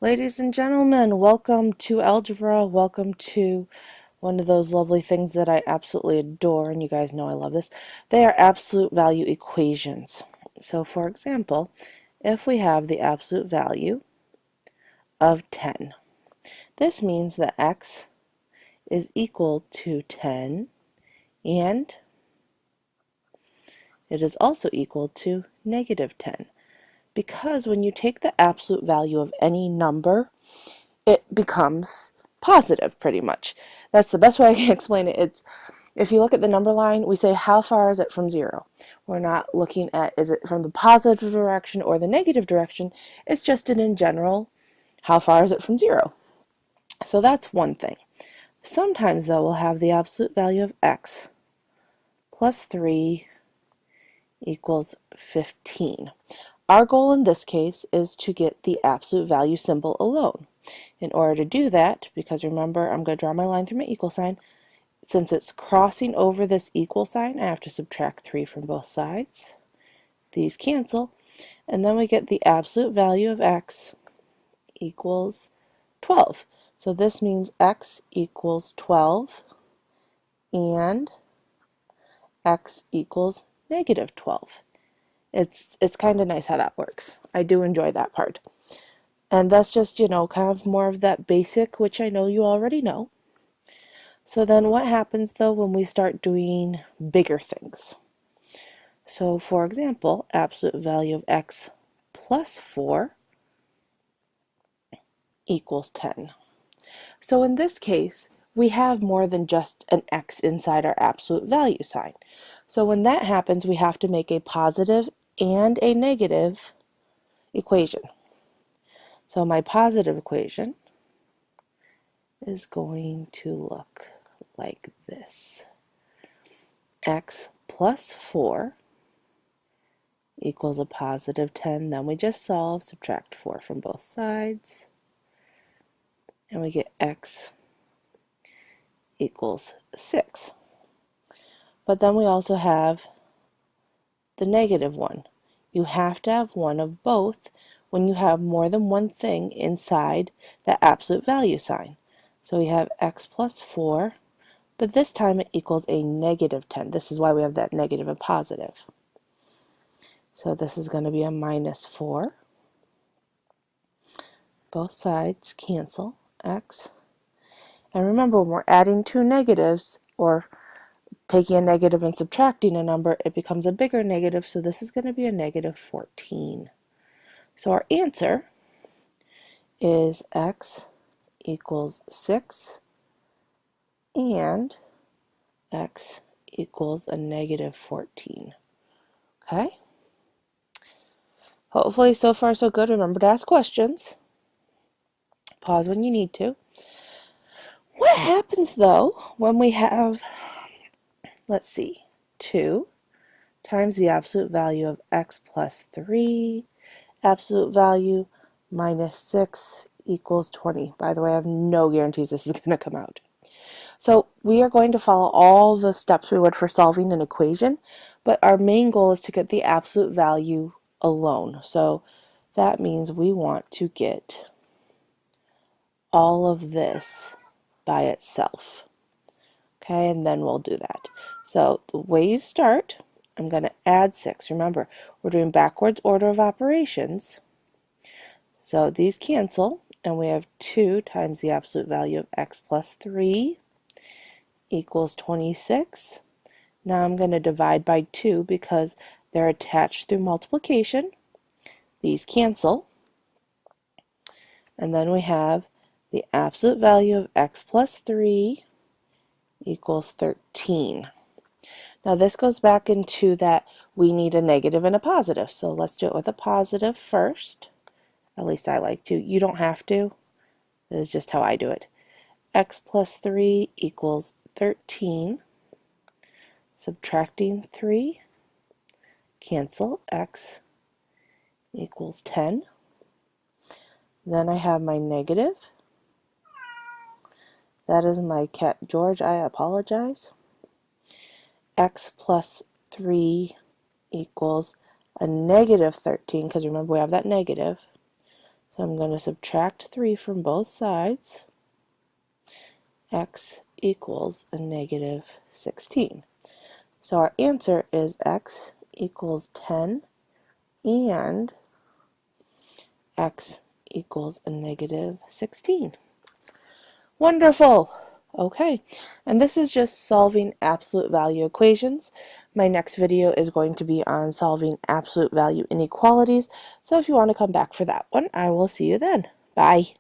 Ladies and gentlemen, welcome to algebra. Welcome to one of those lovely things that I absolutely adore, and you guys know I love this. They are absolute value equations. So, for example, if we have the absolute value of 10, this means that x is equal to 10, and it is also equal to negative 10. Because when you take the absolute value of any number, it becomes positive pretty much. That's the best way I can explain it. It's if you look at the number line, we say how far is it from zero. We're not looking at is it from the positive direction or the negative direction. It's just in general, how far is it from zero. So that's one thing. Sometimes though we'll have the absolute value of x plus 3 equals 15. Our goal in this case is to get the absolute value symbol alone. In order to do that, because remember I'm going to draw my line through my equal sign, since it's crossing over this equal sign, I have to subtract 3 from both sides. These cancel, and then we get the absolute value of x equals 12. So this means x equals 12 and x equals negative 12. It's kind of nice how that works. I do enjoy that part. And that's just, kind of more of that basic, which I know you already know. So then what happens though when we start doing bigger things? So for example, absolute value of x plus 4 equals 10. So in this case, we have more than just an x inside our absolute value sign. So when that happens, we have to make a positive and a negative equation. So my positive equation is going to look like this. X plus 4 equals a positive 10. Then we just solve, subtract 4 from both sides, and we get x equals 6. But then we also have the negative 1. You have to have one of both when you have more than one thing inside the absolute value sign. So we have x plus 4, but this time it equals a negative 10. This is why we have that negative and positive. So this is going to be a minus 4. Both sides cancel, x. And remember, when we're adding two negatives, or taking a negative and subtracting a number, it becomes a bigger negative, so this is going to be a negative 14. So our answer is x equals 6 and x equals a negative 14. Okay? Hopefully so far so good. Remember to ask questions. Pause when you need to. What happens though when we have, let's see, 2 times the absolute value of x plus 3, absolute value minus 6 equals 20. By the way, I have no guarantees this is going to come out. So we are going to follow all the steps we would for solving an equation, but our main goal is to get the absolute value alone. So that means we want to get all of this by itself. Okay, and then we'll do that. So the way you start, I'm going to add 6. Remember, we're doing backwards order of operations. So these cancel, and we have 2 times the absolute value of x plus 3 equals 26. Now I'm going to divide by 2 because they're attached through multiplication. These cancel. And then we have the absolute value of x plus 3 equals 13. Now this goes back into that we need a negative and a positive. So let's do it with a positive first. At least I like to. You don't have to. This is just how I do it. X plus 3 equals 13. Subtracting 3. Cancel. X equals 10. Then I have my negative. That is my cat George. I apologize. X plus 3 equals a negative 13, because remember we have that negative. So I'm going to subtract 3 from both sides. X equals a negative 16. So our answer is x equals 10 and x equals a negative 16. Wonderful! Okay, and this is just solving absolute value equations. My next video is going to be on solving absolute value inequalities, so if you want to come back for that one, I will see you then. Bye!